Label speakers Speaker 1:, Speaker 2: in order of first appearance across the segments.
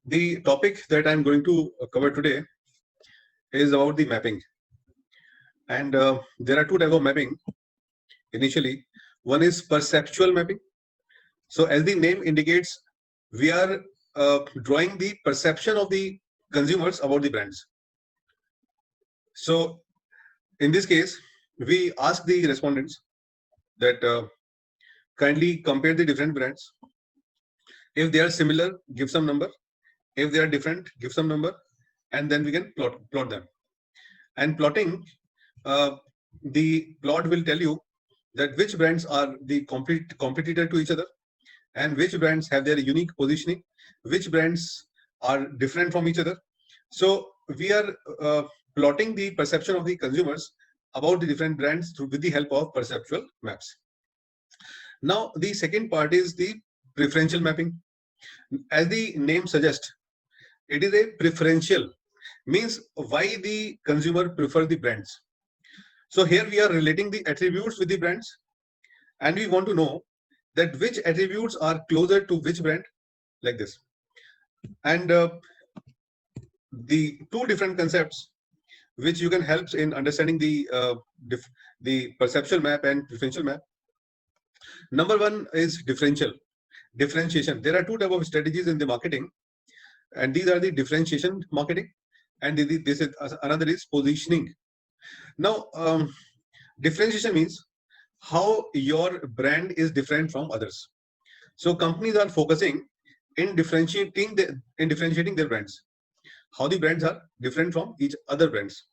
Speaker 1: The topic that I'm going to cover today is about the mapping. And there are two types of mapping initially. One is perceptual mapping. So, as the name indicates, we are drawing the perception of the consumers about the brands. So, in this case, we ask the respondents that kindly compare the different brands. If they are similar, give some number. If they are different, give some number, and then we can plot them. And plotting, the plot will tell you that which brands are the competitor to each other, and which brands have their unique positioning, which brands are different from each other. So we are plotting the perception of the consumers about the different brands with the help of perceptual maps. Now, the second part is the preferential mapping. As the name suggests, it is a preferential, means why the consumer prefer the brands. So here we are relating the attributes with the brands, and we want to know that which attributes are closer to which brand, like this. And the two different concepts which you can help in understanding the perceptual map and preferential map. Number one is differentiation. There are two types of strategies in the marketing, and these are the differentiation marketing, and this is another is positioning. Now, differentiation means how your brand is different from others. So companies are focusing in differentiating their brands, how the brands are different from each other brands.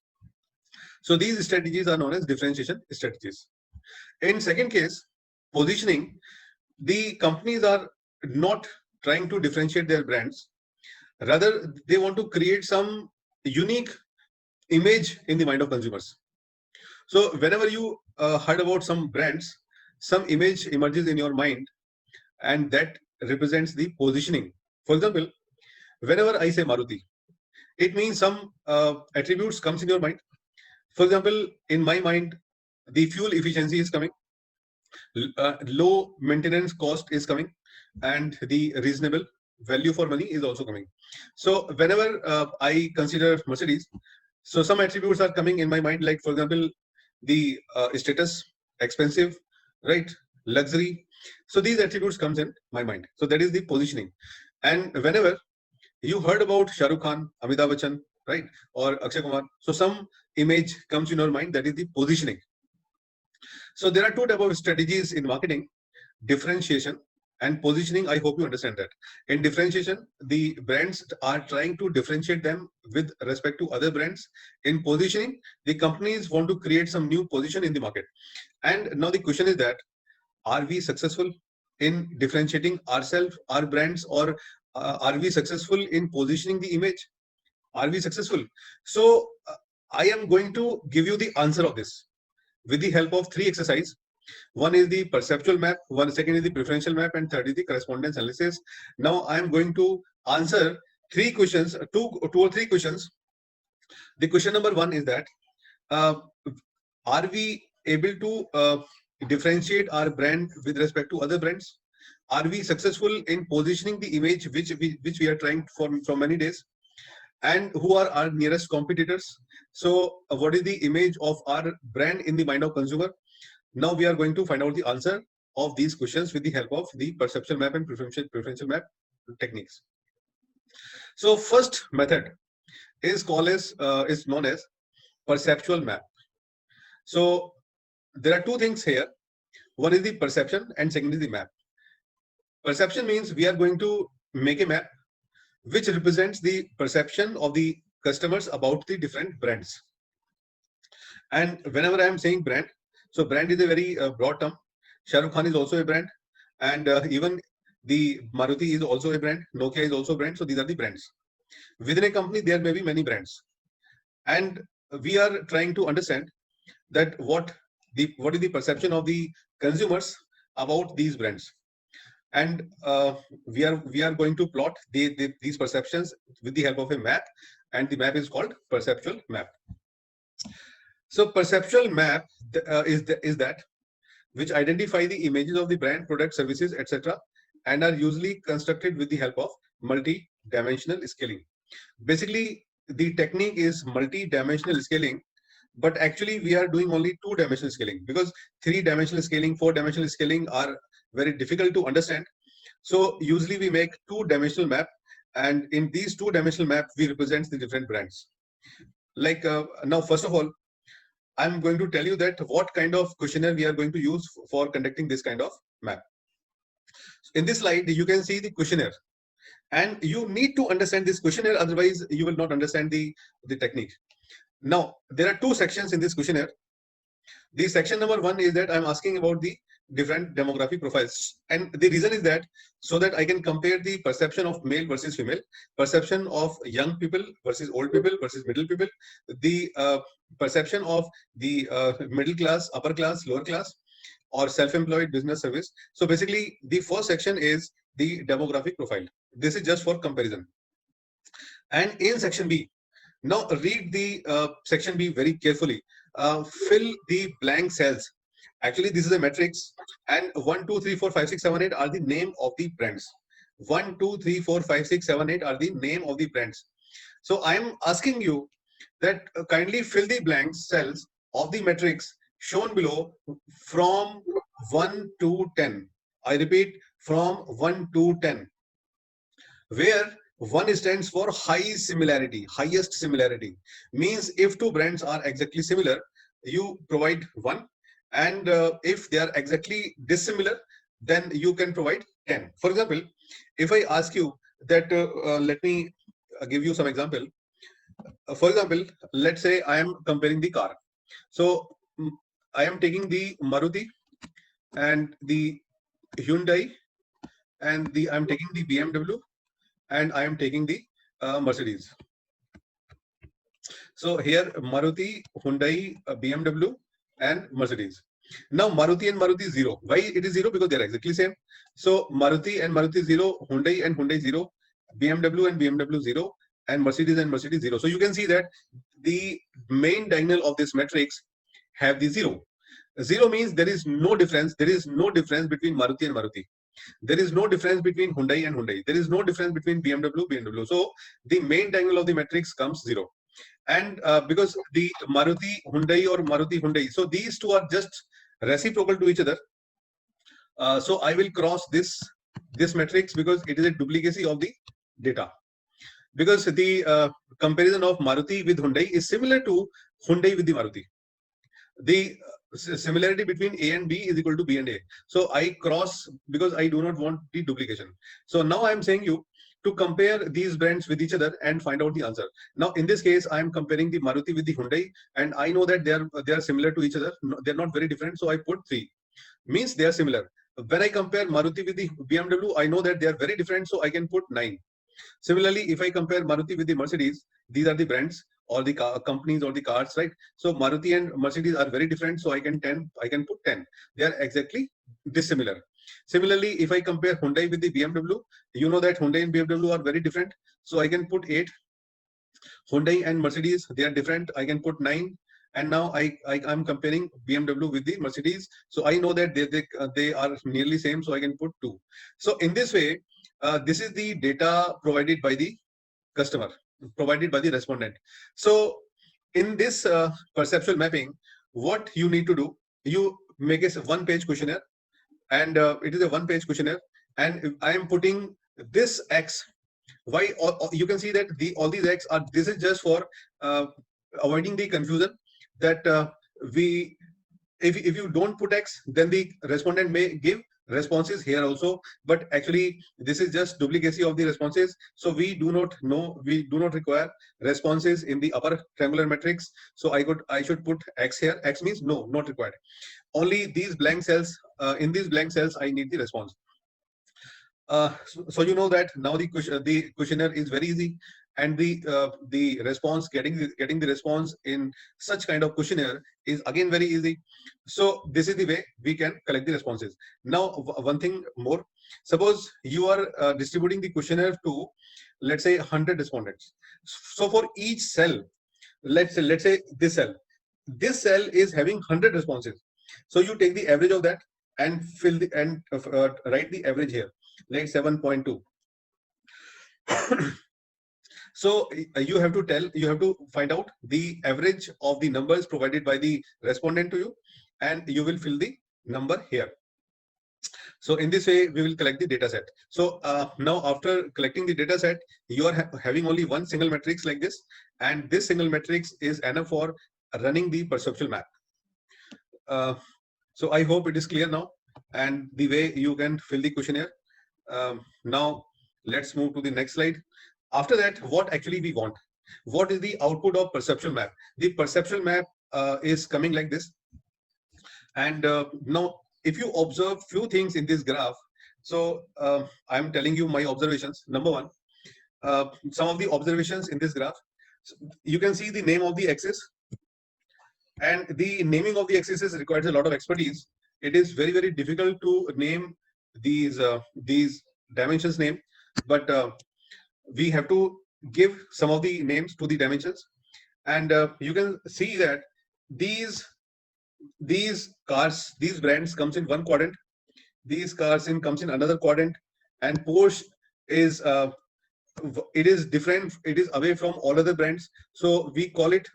Speaker 1: So these strategies are known as differentiation strategies. In second case, positioning, the companies are not trying to differentiate their brands. Rather, they want to create some unique image in the mind of consumers. So whenever you heard about some brands, some image emerges in your mind, and that represents the positioning. For example, whenever I say Maruti, it means some attributes comes in your mind. For example, in my mind, the fuel efficiency is coming, low maintenance cost is coming, and the reasonable value for money is also coming. So whenever I consider Mercedes, so some attributes are coming in my mind, like for example, the status, expensive, right, luxury. So these attributes comes in my mind. So that is the positioning. And whenever you heard about Shah Rukh Khan, Amitabh Bachchan, right, or Akshay Kumar, so some image comes in your mind, that is the positioning. So there are two types of strategies in marketing: differentiation and positioning. I hope you understand that. In differentiation, the brands are trying to differentiate them with respect to other brands. In positioning, the companies want to create some new position in the market. And now the question is that, are we successful in differentiating ourselves, our brands, or are we successful in positioning the image? Are we successful? So I am going to give you the answer of this with the help of three exercises. One is the perceptual map, second is the preferential map, and third is the correspondence analysis. Now I am going to answer three questions, two or three questions. The question number one is that, are we able to differentiate our brand with respect to other brands? Are we successful in positioning the image which we are trying for many days? And who are our nearest competitors? So what is the image of our brand in the mind of consumer? Now we are going to find out the answer of these questions with the help of the perceptual map and preferential map techniques. So first method is known as perceptual map. So there are two things here. One is the perception and second is the map. Perception means we are going to make a map which represents the perception of the customers about the different brands. And whenever I am saying brand, so brand is a very broad term. Shah Rukh Khan is also a brand, and even the Maruti is also a brand. Nokia is also a brand. So these are the brands. Within a company, there may be many brands, and we are trying to understand that what is the perception of the consumers about these brands. And we are going to plot these perceptions with the help of a map, and the map is called perceptual map. So perceptual map is that which identify the images of the brand, product, services, etc., and are usually constructed with the help of multi multi-dimensional scaling. Basically, the technique is multi-dimensional scaling, but actually we are doing only two-dimensional scaling, because three-dimensional scaling, four-dimensional scaling are very difficult to understand. So usually we make two-dimensional map, and in these two-dimensional map we represent the different brands. Like now, first of all, I'm going to tell you that what kind of questionnaire we are going to use for conducting this kind of map. In this slide, you can see the questionnaire, and you need to understand this questionnaire, otherwise you will not understand the technique. Now, there are two sections in this questionnaire. The section number one is that I'm asking about the different demographic profiles, and the reason is that so that I can compare the perception of male versus female, perception of young people versus old people versus middle people, the perception of the middle class, upper class, lower class, or self-employed, business, service. So basically, the first section is the demographic profile. This is just for comparison. And in section B, now read the section B very carefully. Fill the blank cells. Actually, this is a matrix, and 1, 2, 3, 4, 5, 6, 7, 8 are the name of the brands. 1, 2, 3, 4, 5, 6, 7, 8 are the name of the brands. So I am asking you that kindly fill the blank cells of the matrix shown below from 1 to 10. I repeat, from 1 to 10, where 1 stands for high similarity, highest similarity. Means if two brands are exactly similar, you provide 1, and if they are exactly dissimilar, then you can provide 10. For example, if I ask you that, let me give you some example. For example, let's say I am comparing the car. So I am taking the Maruti and the Hyundai, and I'm taking the BMW, and I am taking the Mercedes. So here Maruti, Hyundai, BMW, and Mercedes. Now Maruti and Maruti is 0. Why it is 0? Because they are exactly same. So Maruti and Maruti 0, Hyundai and Hyundai 0, BMW and BMW 0, and Mercedes and Mercedes 0. So you can see that the main diagonal of this matrix have the 0. 0 means there is no difference. There is no difference between Maruti and Maruti. There is no difference between Hyundai and Hyundai. There is no difference between BMW, BMW. So the main diagonal of the matrix comes 0. And because the Maruti, Hyundai or Maruti, Hyundai, so these two are just reciprocal to each other. So I will cross this matrix because it is a duplicacy of the data. Because the comparison of Maruti with Hyundai is similar to Hyundai with the Maruti. The similarity between A and B is equal to B and A. So I cross because I do not want the duplication. So now I am saying you to compare these brands with each other and find out the answer. Now in this case, I am comparing the Maruti with the Hyundai, and I know that they are similar to each other. They're not very different. So I put 3. Means they are similar. When I compare Maruti with the BMW, I know that they are very different. So I can put 9. Similarly, if I compare Maruti with the Mercedes, these are the brands or the companies or the cars, right? So Maruti and Mercedes are very different. So I can put 10. They are exactly dissimilar. Similarly, if I compare Hyundai with the BMW, you know that Hyundai and BMW are very different. So I can put 8. Hyundai and Mercedes, they are different. I can put 9. And now I'm comparing BMW with the Mercedes. So I know that they are nearly same. So I can put 2. So in this way, this is the data provided by the customer, provided by the respondent. So in this perceptual mapping, what you need to do, you make a one-page questionnaire, and it is a one-page questionnaire, and I am putting this X. Why? You can see that all these X are. This is just for avoiding the confusion that if you don't put X, then the respondent may give responses here also, but actually this is just duplicacy of the responses. So we do not require responses in the upper triangular matrix. So I should put X here. X means no, not required. Only these blank cells. In these blank cells, I need the response. So you know that now the questionnaire is very easy, and the response, getting the response in such kind of questionnaire is again very easy. So this is the way we can collect the responses. Now one thing more, suppose you are distributing the questionnaire to, let's say, 100 respondents. So for each cell, let's say this cell is having 100 responses. So you take the average of that and write the average here, like 7.2. So you have to find out the average of the numbers provided by the respondent to you, and you will fill the number here. So in this way, we will collect the data set. So now after collecting the data set, you are having only one single matrix like this, and this single matrix is enough for running the perceptual map. So I hope it is clear now, and the way you can fill the questionnaire. Now let's move to the next slide. After that, what actually we want? What is the output of perceptual map? The perceptual map is coming like this. And now, if you observe few things in this graph, so I'm telling you my observations. Number one, some of the observations in this graph. You can see the name of the axis, and the naming of the axis requires a lot of expertise. It is very, very difficult to name these dimensions name, but we have to give some of the names to the dimensions, and you can see that these cars, these brands comes in one quadrant, these cars comes in another quadrant, and Porsche is it is different, it is away from all other brands, so we call it,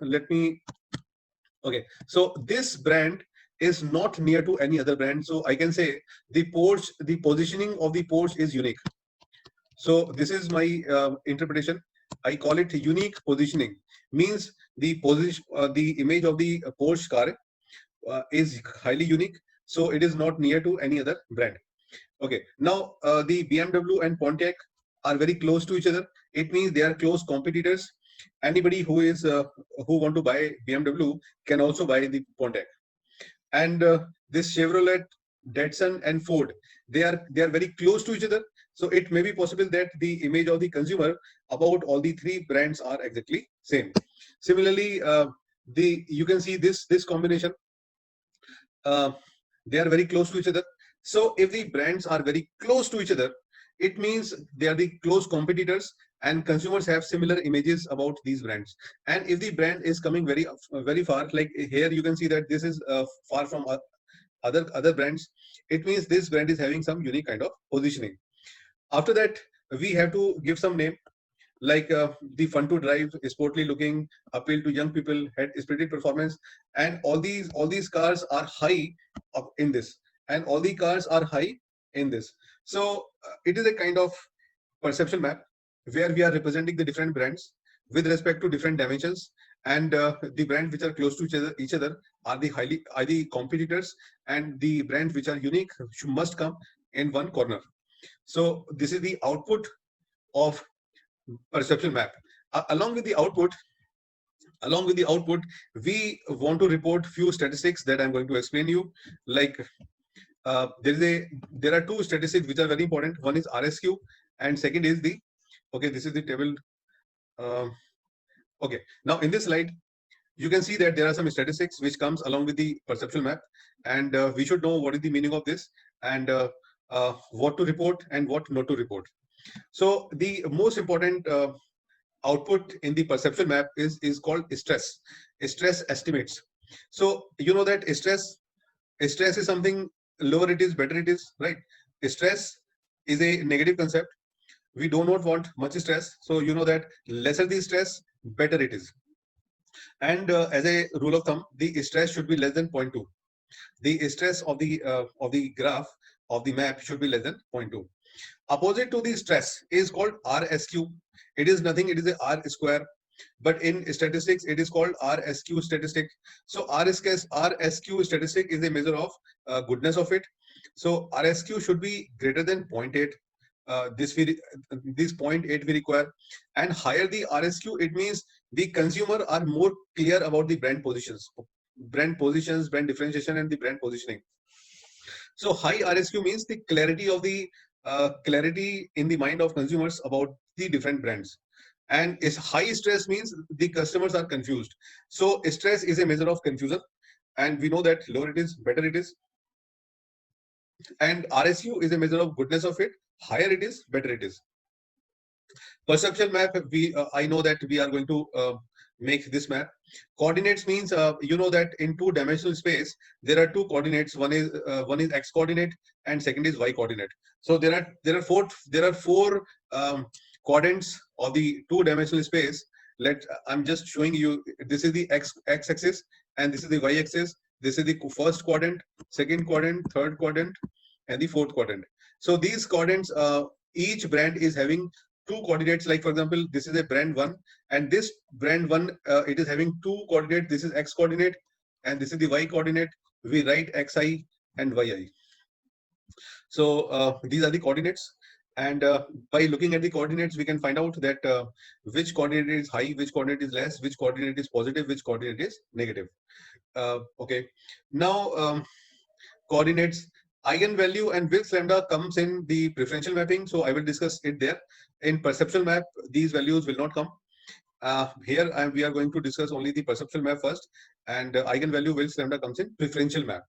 Speaker 1: okay, so this brand is not near to any other brand, so I can say the Porsche, the positioning of the Porsche is unique. So this is my interpretation. I call it unique positioning. Means the position, the image of the Porsche car is highly unique, so it is not near to any other brand. Okay, now the BMW and Pontiac are very close to each other. It means they are close competitors. Anybody who is who want to buy BMW can also buy the Pontiac. And this Chevrolet, Datsun, and Ford, they are very close to each other. So it may be possible that the image of the consumer about all the three brands are exactly same. Similarly, you can see this combination. They are very close to each other. So if the brands are very close to each other, it means they are the close competitors, and consumers have similar images about these brands. And if the brand is coming very far, like here you can see that this is far from other brands, it means this brand is having some unique kind of positioning. After that, we have to give some name, like the fun to drive, sportly looking, appeal to young people, had spirited performance, and all these cars are high up in this, and all the cars are high in this. So it is a kind of perception map where we are representing the different brands with respect to different dimensions, and the brands which are close to each other are the competitors, and the brands which are unique must come in one corner. So this is the output of perception map. Along with the output, we want to report few statistics that I'm going to explain you. Like there are two statistics which are very important. One is RSQ, and second is the, okay, this is the table. Okay, now in this slide, you can see that there are some statistics which comes along with the perceptual map, and we should know what is the meaning of this, and what to report and what not to report. So the most important output in the perceptual map is called stress estimates. So you know that stress is something, lower it is, better it is, right? Stress is a negative concept. We do not want much stress, so you know that lesser the stress, better it is. And as a rule of thumb, the stress should be less than 0.2. The stress of the graph of the map should be less than 0.2. Opposite to the stress is called RSQ. It is nothing, it is a R square, but in statistics it is called RSQ statistic. So RSQ statistic is a measure of goodness of it. So RSQ should be greater than 0.8. This 0.8 we require, and higher the RSQ, it means the consumer are more clear about the brand positions, brand differentiation, and the brand positioning. So high RSQ means the clarity of the clarity in the mind of consumers about the different brands. And is high stress means the customers are confused. So stress is a measure of confusion, and we know that lower it is, better it is. And RSQ is a measure of goodness of it. Higher it is, better it is. Perceptual map, I know that we are going to make this map. Coordinates means you know that in two-dimensional space there are two coordinates. One is x coordinate and second is y coordinate. So there are four quadrants of the two-dimensional space. I'm just showing you, this is the x-axis and this is the y-axis. This is the first quadrant, second quadrant, third quadrant, and the fourth quadrant. So these quadrants, each brand is having two coordinates. Like for example, this is a brand one, and this brand one, it is having two coordinates. This is x coordinate, and this is the y coordinate. We write xi and yi. So these are the coordinates, and by looking at the coordinates, we can find out that which coordinate is high, which coordinate is less, which coordinate is positive, which coordinate is negative. Okay, now coordinates, eigenvalue and Wilks lambda comes in the preferential mapping, so I will discuss it there. In perceptual map, these values will not come. Here we are going to discuss only the perceptual map first, and eigenvalue Wilks lambda comes in preferential map.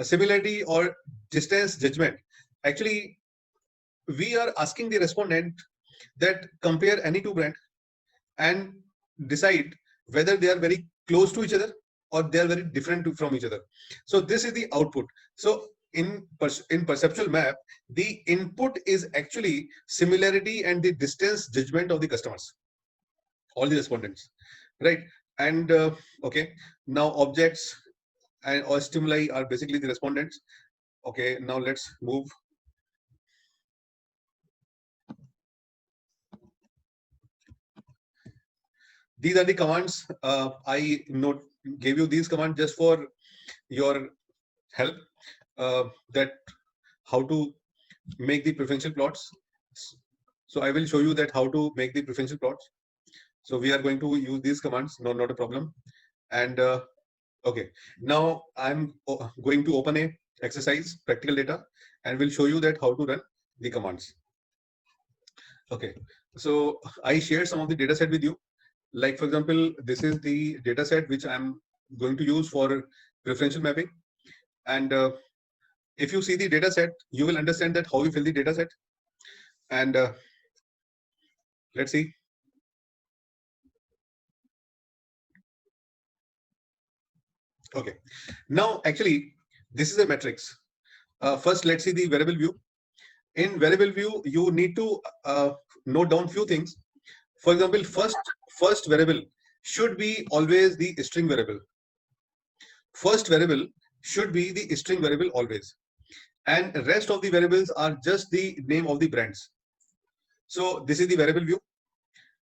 Speaker 1: Similarity or distance judgment. Actually, we are asking the respondent that compare any two brands and decide whether they are very close to each other or they are very different from each other. So this is the output. So in perceptual map, the input is actually similarity and the distance judgment of the customers, all the respondents, right? And okay, now objects and or stimuli are basically the respondents. Okay, now let's move. These are the commands. I gave you these commands just for your help, that how to make the preferential plots. So I will show you that how to make the preferential plots. So we are going to use these commands. No, not a problem. And okay, now I'm going to open a exercise practical data and will show you that how to run the commands. Okay, so I shared some of the data set with you. Like for example, this is the data set which I'm going to use for preferential mapping. And if you see the data set, you will understand that how you fill the data set. And let's see. Okay, now actually this is a matrix. First, let's see the variable view. In variable view, you need to note down few things. For example, first variable should be always the string variable. First variable should be the string variable always, and rest of the variables are just the name of the brands. So this is the variable view.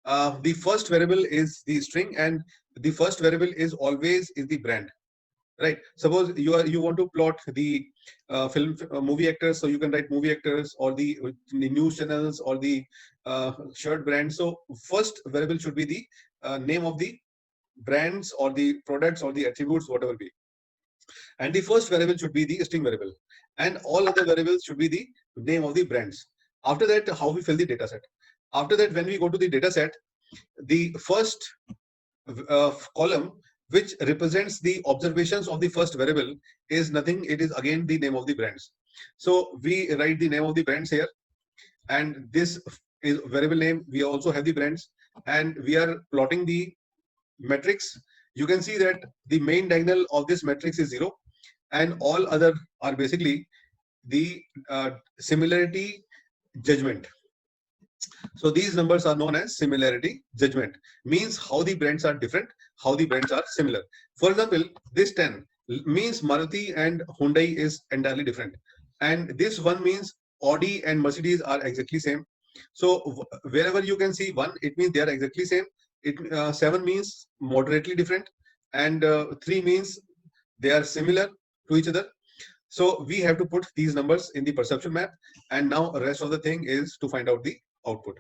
Speaker 1: The first variable is the string, and the first variable is always is the brand. Right. Suppose you want to plot the movie actors, so you can write movie actors or the news channels or the shirt brand. So first variable should be the name of the brands or the products or the attributes, whatever be. And the first variable should be the string variable, and all other variables should be the name of the brands. After that, how we fill the data set. After that, when we go to the data set, the first column which represents the observations of the first variable is nothing. It is again the name of the brands. So we write the name of the brands here, and this is variable name. We also have the brands, and we are plotting the matrix. You can see that the main diagonal of this matrix is 0, and all other are basically the similarity judgment. So these numbers are known as similarity judgment, means how the brands are different, how the brands are similar. For example, this 10 means Maruti and Hyundai is entirely different, and this one means Audi and Mercedes are exactly same. So wherever you can see 1, it means they are exactly same. 7 means moderately different, and 3 means they are similar to each other. So we have to put these numbers in the perception map, and now rest of the thing is to find out the output.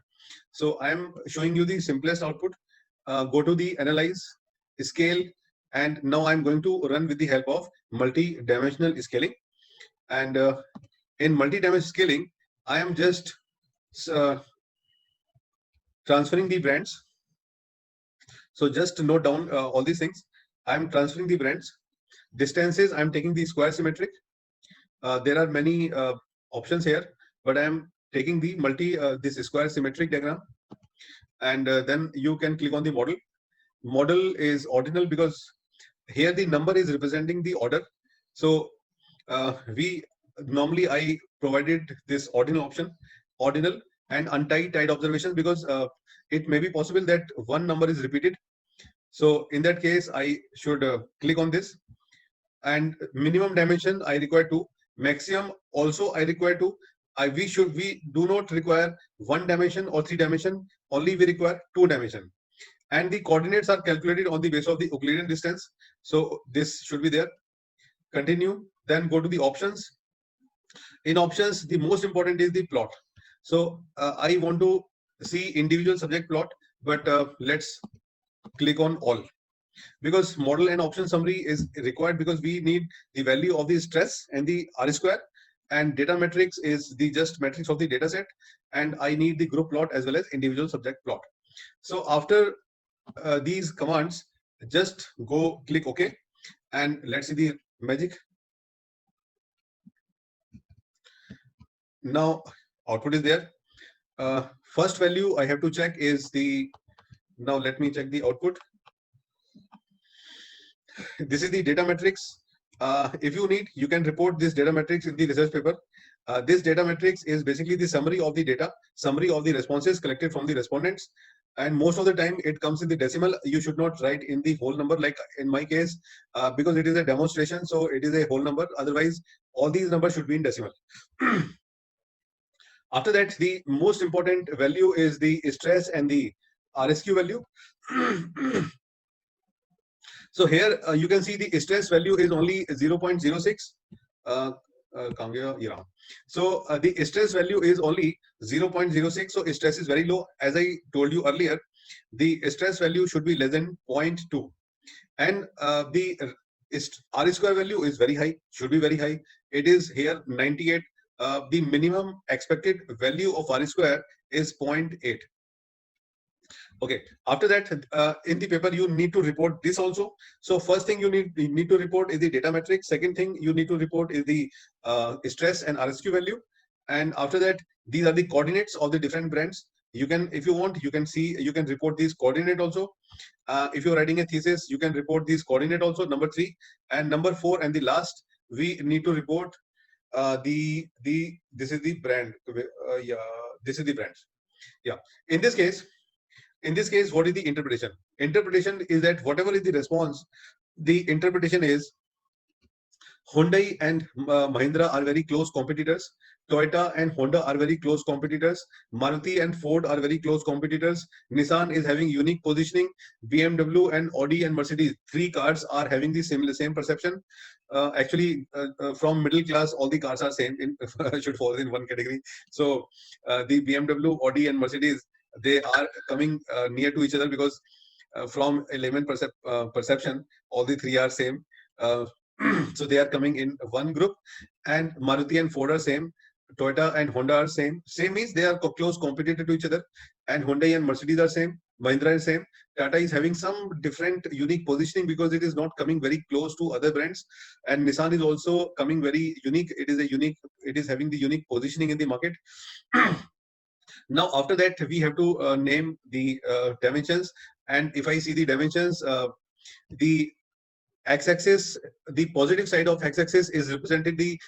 Speaker 1: So I am showing you the simplest output. Go to the analyze, scale, and now I'm going to run with the help of multi-dimensional scaling. And in multi-dimensional scaling, I am just transferring the brands. So just note down all these things. I'm transferring the brands. Distances, I'm taking the square symmetric. There are many options here, but I'm taking the this square symmetric diagram, and then you can click on the model. Model is ordinal because here the number is representing the order. So I provided this ordinal option, ordinal, and untie tied observations, because it may be possible that one number is repeated. So in that case, I should click on this. And minimum dimension I require 2, maximum also I require 2. We do not require 1 dimension or 3 dimension, only we require 2 dimension. And the coordinates are calculated on the basis of the Euclidean distance. So this should be there. Continue, then go to the options. In options, the most important is the plot. So I want to see individual subject plot, but let's click on all, because model and option summary is required, because we need the value of the stress and the R square, and data matrix is the just matrix of the data set, and I need the group plot as well as individual subject plot. So after these commands, just go click OK, and let's see the magic. Now output is there. First value I have to check is the, now let me check the output. This is the data matrix. If you need, you can report this data matrix in the research paper. This data matrix is basically the summary of the data, summary of the responses collected from the respondents. And most of the time it comes in the decimal. You should not write in the whole number, like in my case, because it is a demonstration, so it is a whole number. Otherwise, all these numbers should be in decimal. After that, the most important value is the stress and the RSQ value. So here you can see the stress value is only 0.06. So the stress value is only 0.06. So stress is very low. As I told you earlier, the stress value should be less than 0.2. And the R square value is very high, should be very high. It is here 98. The minimum expected value of R square is 0.8. Okay, after that, in the paper, you need to report this also. So first thing you need to report is the data matrix. Second thing you need to report is the stress and RSQ value. And after that, these are the coordinates of the different brands. You can, if you want, you can see, you can report these coordinate also. If you're writing a thesis, you can report these coordinate also, number 3. And number 4, and the last, we need to report this is the brand. Yeah, this is the brand. Yeah, in this case, what is the interpretation? Interpretation is that whatever is the response, the interpretation is Hyundai and Mahindra are very close competitors. Toyota and Honda are very close competitors. Maruti and Ford are very close competitors. Nissan is having unique positioning. BMW and Audi and Mercedes, 3 cars are having the same perception. Actually, from middle class, all the cars are same. Should fall in one category. So the BMW, Audi, and Mercedes, they are coming near to each other, because from a layman perception, all the 3 are same. So they are coming in one group, and Maruti and Ford are same. Toyota and Honda are same. Same means they are close competitor to each other. And Hyundai and Mercedes are same. Mahindra is same. Tata is having some different unique positioning, because it is not coming very close to other brands. And Nissan is also coming very unique. It is having the unique positioning in the market. Now after that, we have to name the dimensions. And if I see the dimensions, the x-axis, the positive side of x-axis is represented the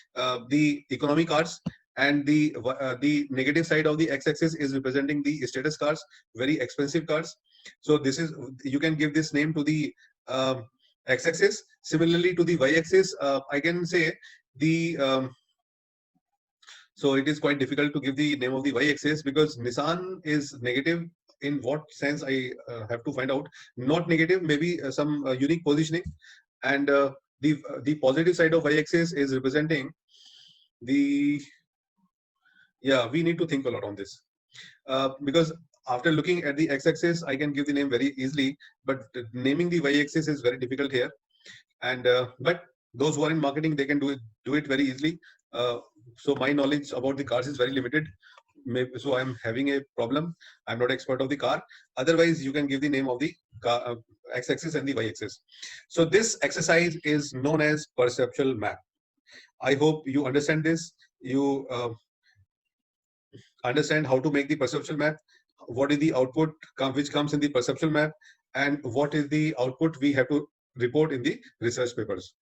Speaker 1: economy cars, and the negative side of the x-axis is representing the status cars, very expensive cars. So this is, you can give this name to the x-axis. Similarly to the y-axis, I can say the so it is quite difficult to give the name of the y-axis, because Nissan is negative. In what sense, I have to find out. Not negative, maybe some unique positioning. And the positive side of y-axis is representing the, yeah, we need to think a lot on this, because after looking at the x-axis, I can give the name very easily, but naming the y-axis is very difficult here. And but those who are in marketing, they can do it very easily. So my knowledge about the cars is very limited. Maybe, so I'm having a problem. I'm not expert of the car. Otherwise, you can give the name of the car, x-axis and the y-axis. So this exercise is known as perceptual map. I hope you understand this. You understand how to make the perceptual map. What is the output which comes in the perceptual map, and what is the output we have to report in the research papers.